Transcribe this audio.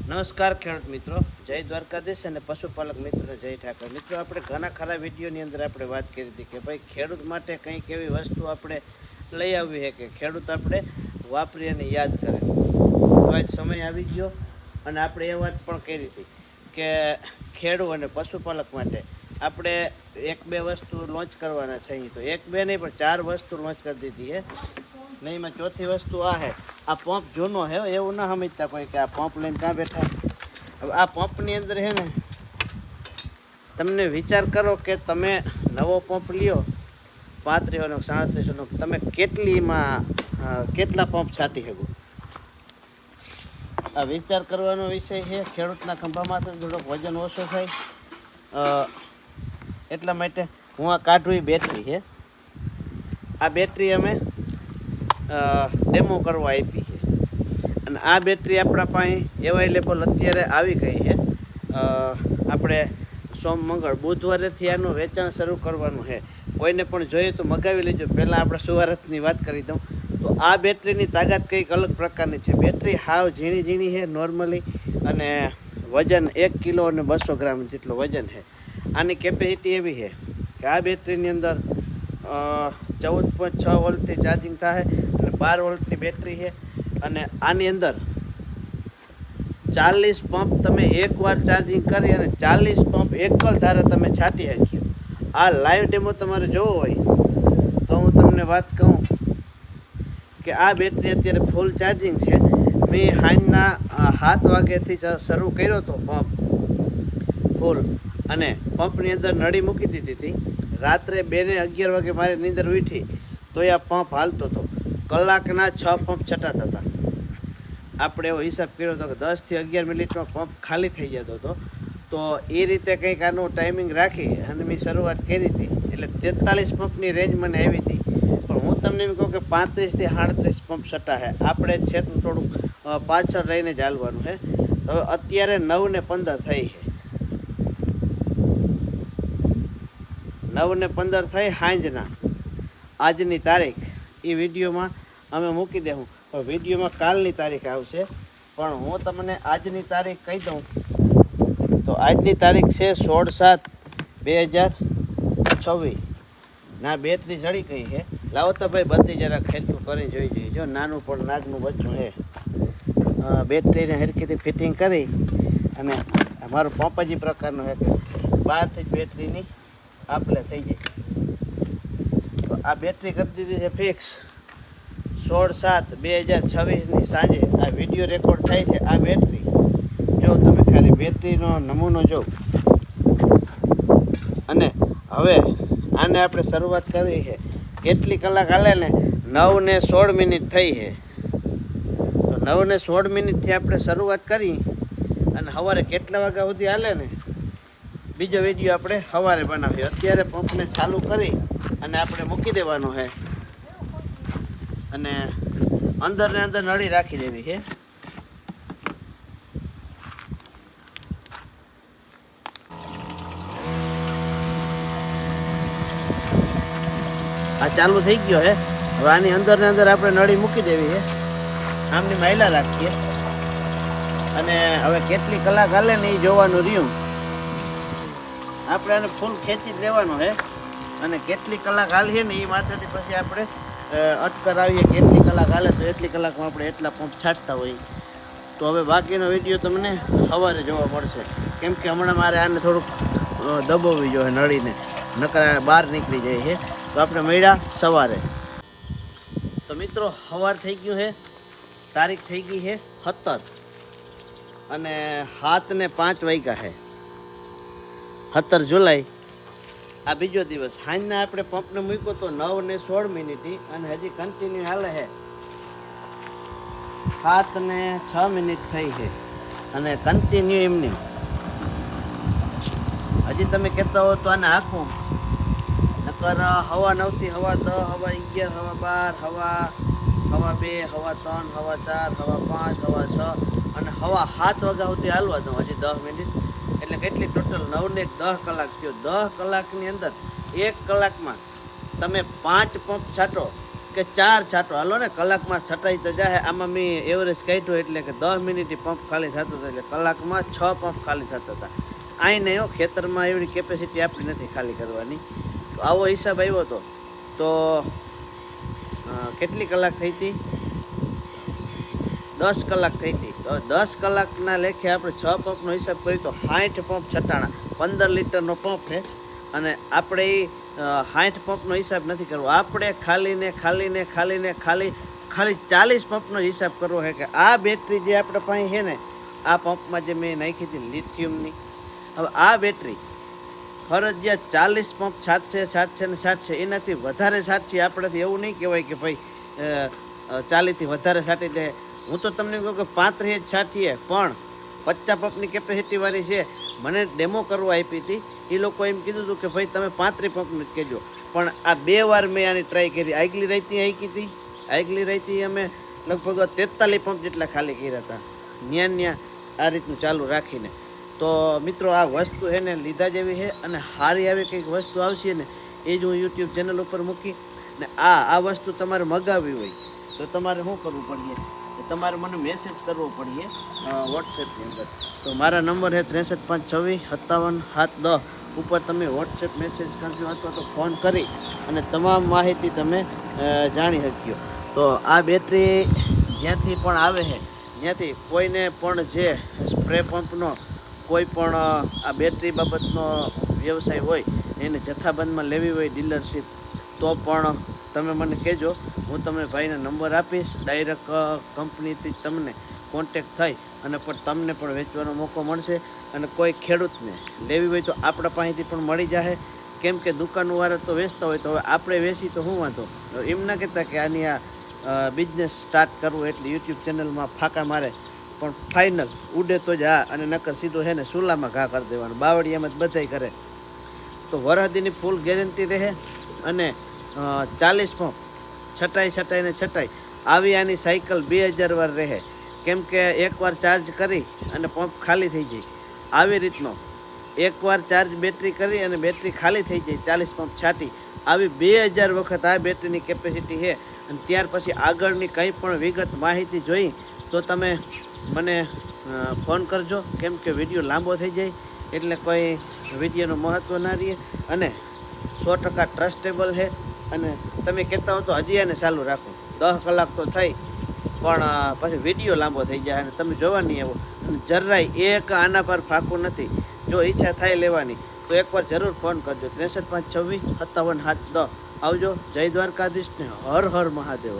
નમસ્કાર ખેડૂત મિત્રો, જય દ્વારકાધીશ અને પશુપાલક મિત્રો જય ઠાકર. મિત્રો આપણે ઘણા ખરા વિડીયોની અંદર આપણે વાત કરી હતી કે ભાઈ ખેડૂત માટે કંઈક એવી વસ્તુ આપણે લઈ આવી છે કે ખેડૂત આપણે વાપરી અને યાદ કરે. તો આજ સમય આવી ગયો અને આપણે એ વાત પણ કરી હતી કે ખેડૂત અને પશુપાલક માટે આપણે એક બે વસ્તુ લોન્ચ કરવાના છે. તો એક બે નહીં પણ 4 વસ્તુ લોન્ચ કરી દીધી છે. નહીં એમાં ચોથી વસ્તુ આ છે. આ પંપ જૂનો છે, એવું ના સમજતા કોઈ કે આ પંપ લઈને ક્યાં બેઠા. હવે આ પંપની અંદર છે ને, તમને વિચાર કરો કે તમે નવો પંપ લ્યો 3500નો 3700નો, તમે કેટલા પંપ છાંટી શકો. આ વિચાર કરવાનો વિષય છે. ખેડૂતના ખંભામાંથી થોડોક વજન ઓછો થાય એટલા માટે હું આ કાઢવી બેટરી છે. આ બેટરી અમે ડેમો કરવા આપી છે અને આ બેટરી આપણા પાસે અવેલેબલ અત્યારે આવી ગઈ છે. આપણે સોમ મંગળ બુધવારેથી આનું વેચાણ શરૂ કરવાનું છે. કોઈને પણ જોઈએ તો મગાવી લેજો. પહેલાં આપણે સુવારતની વાત કરી દઉં તો આ બેટરીની તાકાત કંઈક અલગ પ્રકારની છે. બેટરી હાવ ઝીણી છે નોર્મલી, અને વજન 1 કિલો અને 200 ગ્રામ જેટલું વજન છે. આની કેપેસિટી એવી છે કે આ બેટરીની અંદર 14.6 વોલ્ટથી ચાર્જિંગ થાય અને 12 વોલ્ટની બેટરી છે. અને આની અંદર 40 પંપ તમે એકવાર ચાર્જિંગ કરી અને 40 પંપ એકલ ધારે તમે છાંટી શકીએ. આ લાઈવ ડેમો તમારે જોવો હોય તો હું તમને વાત કહું કે આ બેટરી અત્યારે ફૂલ ચાર્જિંગ છે. મેં સાંજના 7 વાગ્યાથી શરૂ કર્યો હતો પંપ ફૂલ, અને પંપની અંદર નળી મૂકી દીધી હતી. રાત્રે 2 ને 11 વાગે મારી નીંદર ઉઠી તો આ પંપ હાલતો હતો. કલાકના 6 પંપ છટાતા હતા. આપણે એવો હિસાબ કર્યો હતો કે 10 થી 11 મિનિટમાં પંપ ખાલી થઈ જતો હતો. તો એ રીતે કંઈક આનું ટાઈમિંગ રાખી અને મેં શરૂઆત કરી હતી. એટલે 43 પંપની રેન્જ મને આવી હતી. પણ હું તમને એમ કહું કે 35 થી 38 પંપ છટા છે. આપણે છે તો થોડુંક પાછળ રહીને જ હાલવાનું છે. હવે અત્યારે 9 ને 15 થઈ છે. 9 ને 15 થઈ સાંજના. આજની તારીખ એ વિડીયોમાં અમે મૂકી દેવું, પણ વિડીયોમાં કાલની તારીખ આવશે. પણ હું તમને આજની તારીખ કહી દઉં તો આજની તારીખ છે 16/7/2026. ના બેટરી ચડી ગઈ છે. લાવો તો ભાઈ બધી જરા ખેરખું કરી જોઈ જોઈએ. જો નાનું પણ નાગનું બચ્ચું છે. બેટરીને હરખીથી ફિટિંગ કરી અને અમારો પંપ જ પ્રકારનો છે કે બહારથી જ બેટરીની આપલે થઈ જાય. તો આ બેટરી કરી દીધી છે ફિક્સ 16/7/2026ની સાંજે આ વિડીયો રેકોર્ડ થાય છે. આ બેટરી જો તમે ખાલી બેટરીનો નમૂનો જો. અને હવે આને આપણે શરૂઆત કરી છે. કેટલી કલાક હાલે ને 9 ને 16 મિનિટ થઈ છે. તો 9 ને 16 મિનિટથી આપણે શરૂઆત કરી અને સવારે કેટલા વાગ્યા સુધી હાલે ને બીજો વિડીયો આપણે સવારે બનાવીએ. અત્યારે પંપને ચાલુ કરી અને આપણે મૂકી દેવાનો છે અને અંદર ને અંદર નળી રાખી દેવી છે. આ ચાલુ થઈ ગયો છે. હવે આની અંદર ને અંદર આપણે નળી મૂકી દેવી છે. આમની માયલા રાખીએ અને હવે કેટલી કલાક હાલે ને એ જોવાનું રહ્યું. આપણે આને ફૂલ ખેંચી જ લેવાનું છે અને કેટલી કલાક હાલીએ ને એ માથેથી પછી આપણે અટકર આવીએ. કેટલી કલાક હાલે તો એટલી કલાકમાં આપણે એટલા પંપ છાંટતા હોઈએ. તો હવે બાકીનો વિડીયો તમને સવારે જોવા મળશે, કેમ કે હમણાં મારે આને થોડુંક દબાવવી જોઈએ નળીને, નકર બહાર નીકળી જાય છે. તો આપણે મળ્યા સવારે. તો મિત્રો સવાર થઈ ગયું છે. તારીખ થઈ ગઈ છે 17 અને 7 ને 5 વાગ્યા છે. 17 જુલાઈ આ બીજો દિવસ. સાંજના આપણે પંપને મૂક્યો તો 9 ને 16 મિનિટથી અને હજી કન્ટિન્યુ હાલે છે. 7 ને 6 મિનિટ થઈ છે અને કન્ટિન્યુ એમની. હજી તમે કહેતા હો તો આને હાંકવું, નકર 9:30 થી 10:30, 11, 12, 2, 3, 4, 5, 6 અને 7 વાગ્યા સુધી હાલવા દઉં. હજી 10 મિનિટ એટલે કેટલી ટોટલ 9 ને 10 કલાક થયો. 10 કલાકની અંદર 1 કલાકમાં તમે 5 પંપ છાંટો કે 4 છાંટો હાલો ને કલાકમાં છટાઈ તો જાય. આમાં મેં એવરેજ કાઢ્યો એટલે કે 10 મિનિટે પંપ ખાલી થતો હતો, એટલે કલાકમાં 6 પંપ ખાલી થતા હતા. અહીં નહીં હો, ખેતરમાં એવડી કેપેસિટી આપણી નથી ખાલી કરવાની. તો આવો હિસાબ આવ્યો હતો. તો કેટલી કલાક થઈ હતી? 10 કલાક થઈ હતી. તો 10 કલાકના લેખે આપણે 6 પંપનો હિસાબ કરીએ તો 60 પંપ છટાણા. 15 લીટરનો પંપ છે અને આપણે 60 પંપનો હિસાબ નથી કરવો. આપણે ખાલી 40 પંપનો હિસાબ કરવો છે કે આ બેટરી જે આપણે પાસે છે ને, આ પંપમાં જે મેં નાખી હતી લિથિયમની, હવે આ બેટરી ફરજિયાત 40 પંપ છાંટશે. એનાથી વધારે છાંટશે આપણાથી એવું નહીં કહેવાય કે ભાઈ 40થી વધારે છાંટી દે. હું તો તમને કહું કે 35 જ છાંટીએ, પણ 50 પંપની કેપેસિટીવાળી છે. મને ડેમો કરવા આપી હતી, એ લોકો એમ કીધું હતું કે ભાઈ તમે 35 પંપનું જ કહેજો. પણ આ 2 વાર મેં આની ટ્રાય કરી. આગલી રાતી અમે લગભગ 43 પંપ જેટલા ખાલી કર્યા હતા, ન્યા આ રીતનું ચાલુ રાખીને. તો મિત્રો આ વસ્તુ છે ને લીધા જેવી છે, અને સારી આવી કંઈક વસ્તુ આવશે ને એ જ હું યુટ્યુબ ચેનલ ઉપર મૂકી. ને આ વસ્તુ તમારે મગાવવી હોય તો તમારે શું કરવું પડે? તમારે મને મેસેજ કરવો પડે વોટ્સએપની અંદર. તો મારા નંબર છે 6356275710 ઉપર તમે વોટ્સએપ મેસેજ કરજો અથવા તો ફોન કરી અને તમામ માહિતી તમે જાણી શક્યો. તો આ બેટરી જ્યાંથી પણ આવે છે, જ્યાંથી કોઈને પણ જે સ્પ્રે પંપનો કોઈ પણ આ બેટરી બાબતનો વ્યવસાય હોય, એને જથ્થાબંધમાં લેવી હોય ડીલરશીપ, તો પણ તમે મને કહેજો. હું તમને ભાઈના નંબર આપીશ. ડાયરેક્ટ કંપનીથી તમને કોન્ટેક થઈ અને પણ તમને પણ વેચવાનો મોકો મળશે. અને કોઈ ખેડૂતને લેવી હોય તો આપણા પાસેથી પણ મળી જશે. કેમ કે દુકાનવાળા તો વેચતા હોય, તો હવે આપણે વેચી તો શું વાંધો? એમ ના કહેતા કે આની આ બિઝનેસ સ્ટાર્ટ કરવું એટલે યુટ્યુબ ચેનલમાં ફાંકા મારે, પણ ફાઇનલ ઉડે તો જ હા, અને નકર સીધો છે ને સુલામાં ઘા કરી દેવાનું. બાવળિયામાં જ બધાય કરે. તો વરહદીની ફૂલ ગેરંટી રહે અને 40 પંપ છટાઈ આવી આની સાયકલ 2000 વાર રહે. કેમ કે એકવાર ચાર્જ કરી અને પંપ ખાલી થઈ જાય, આવી રીતનો એકવાર ચાર્જ બેટરી કરી અને બેટરી ખાલી થઈ જાય 40 પંપ છાંટી, આવી 2000 વખત આ બેટરીની કેપેસિટી છે. અને ત્યાર પછી આગળની કંઈ પણ વિગત માહિતી જોઈ તો તમે મને ફોન કરજો. કેમ કે વિડીયો લાંબો થઈ જાય એટલે કોઈ વિડીયોનું મહત્ત્વ ના રહે. અને 100% ટ્રસ્ટેબલ છે. અને તમે કહેતા હો તો હજી એને ચાલુ રાખો. 10 કલાક તો થઈ, પણ પછી વિડીયો લાંબો થઈ જાય અને તમે જોવા નહીં આવો. અને જરાય એક આના પર ફાંકું નથી. જો ઈચ્છા થાય લેવાની તો એકવાર જરૂર ફોન કરજો. 6356275710. આવજો. જય દ્વારકાધીશ ને હર હર મહાદેવ.